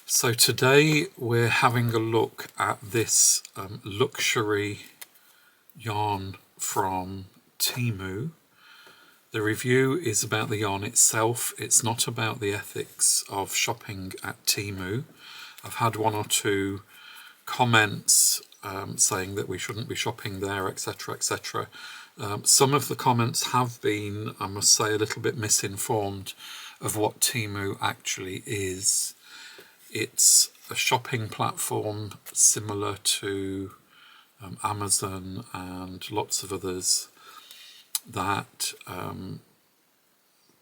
So today we're having a look at this luxury yarn from Temu. The review is about the yarn itself. It's not about the ethics of shopping at Temu. I've had one or two comments saying that we shouldn't be shopping there, etc., etc. Some of the comments have been, I must say, a little bit misinformed of what Temu actually is. It's a shopping platform similar to Amazon and lots of others that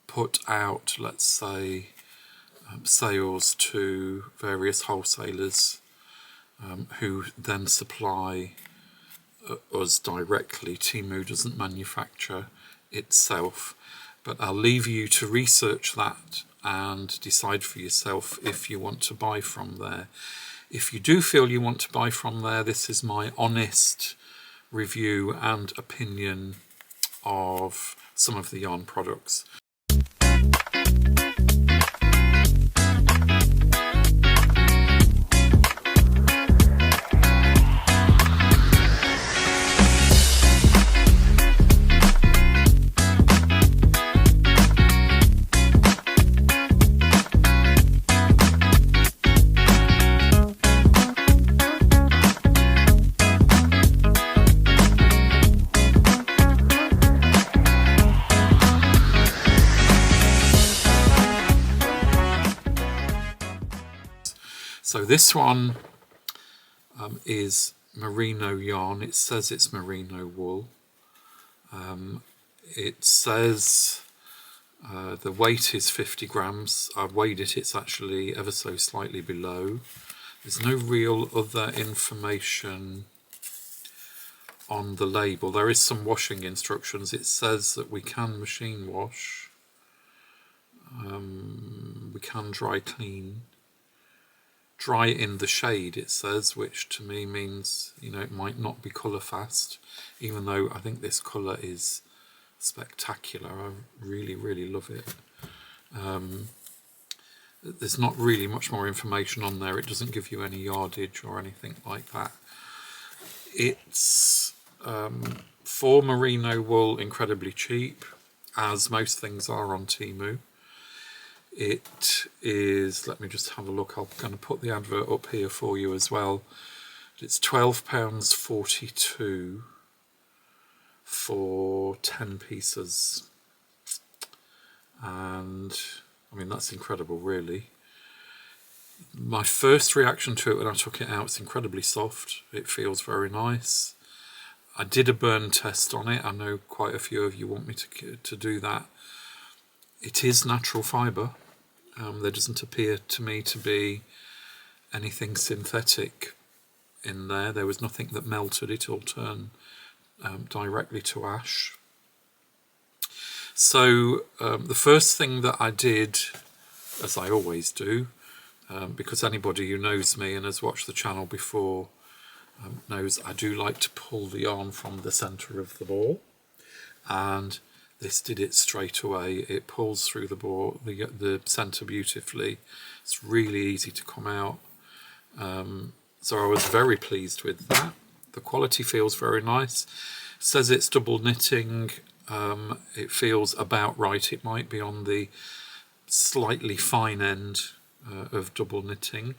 put out, let's say, sales to various wholesalers who then supply us directly. Temu doesn't manufacture itself, but I'll leave you to research that and decide for yourself if you want to buy from there. If you do feel you want to buy from there, this is my honest review and opinion of some of the yarn products. So this one is merino yarn. It says it's merino wool. It says the weight is 50 grams. I've weighed it, it's actually ever so slightly below. There's no real other information on the label. There is some washing instructions. It says that we can machine wash. We can dry clean. Dry in the shade, it says, which to me means, you know, it might not be colour fast, even though I think this colour is spectacular. I really, really love it. There's not really much more information on there. It doesn't give you any yardage or anything like that. It's for merino wool, incredibly cheap, as most things are on Temu. It is, let me just have a look, I'm going to put the advert up here for you as well. It's £12.42 for 10 pieces. And, I mean, that's incredible, really. My first reaction to it when I took it out, it's incredibly soft. It feels very nice. I did a burn test on it. I know quite a few of you want me to do that. It is natural fibre. There doesn't appear to me to be anything synthetic in there. There was nothing that melted. It all turned directly to ash. So the first thing that I did, as I always do, because anybody who knows me and has watched the channel before knows I do like to pull the yarn from the centre of the ball, and this did it straight away. It pulls through the ball, the centre beautifully. It's really easy to come out. So I was very pleased with that. The quality feels very nice. It says it's double knitting. It feels about right. It might be on the slightly fine end of double knitting,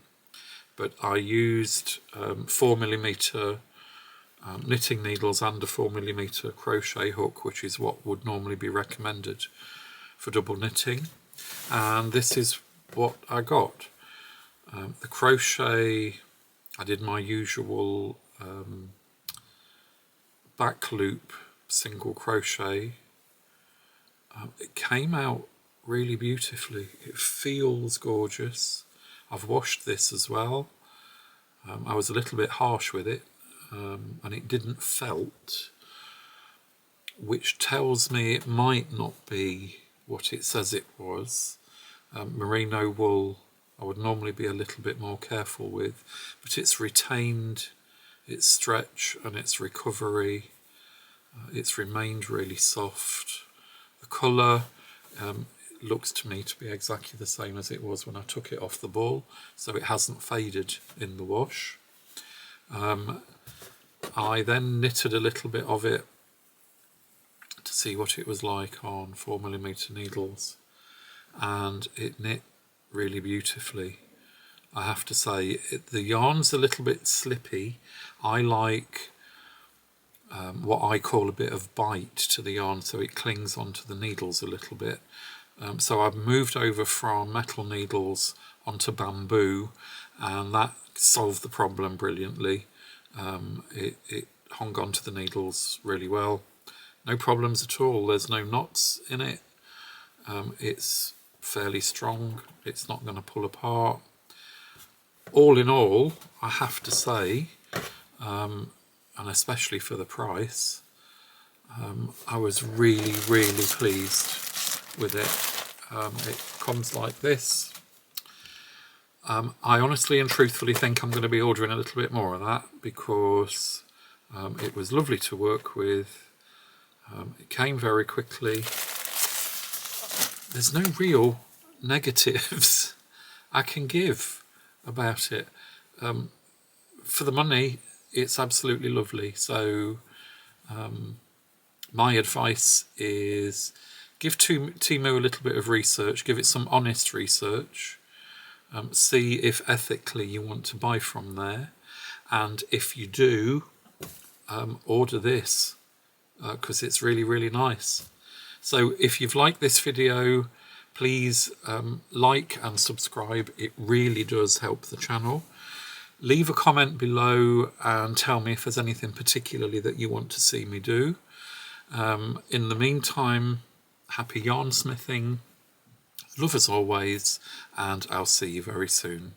but I used 4mm knitting needles and a 4mm crochet hook, which is what would normally be recommended for double knitting, and this is what I got. The crochet, I did my usual back loop single crochet. It came out really beautifully. It feels gorgeous. I've washed this as well. I was a little bit harsh with it. And it didn't felt, which tells me it might not be what it says it was. Merino wool I would normally be a little bit more careful with, but it's retained its stretch and its recovery. It's remained really soft. The colour, looks to me to be exactly the same as it was when I took it off the ball, so it hasn't faded in the wash. I then knitted a little bit of it to see what it was like on 4mm needles, and it knit really beautifully. I have to say, the yarn's a little bit slippy. I like what I call a bit of bite to the yarn, so it clings onto the needles a little bit. So I've moved over from metal needles onto bamboo, and that solved the problem brilliantly. It hung onto the needles really well. No problems at all. There's no knots in it. It's fairly strong. It's not going to pull apart. All in all, I have to say, and especially for the price, I was really, really pleased with it. It comes like this. I honestly and truthfully think I'm going to be ordering a little bit more of that, because it was lovely to work with. It came very quickly. There's no real negatives I can give about it. For the money, it's absolutely lovely. So my advice is give Temu a little bit of research, give it some honest research, see if ethically you want to buy from there, and if you do, order this, because it's really, really nice. So if you've liked this video, please like and subscribe. It really does help the channel. Leave a comment below and tell me if there's anything particularly that you want to see me do. In the meantime, happy yarn smithing, love as always, and I'll see you very soon.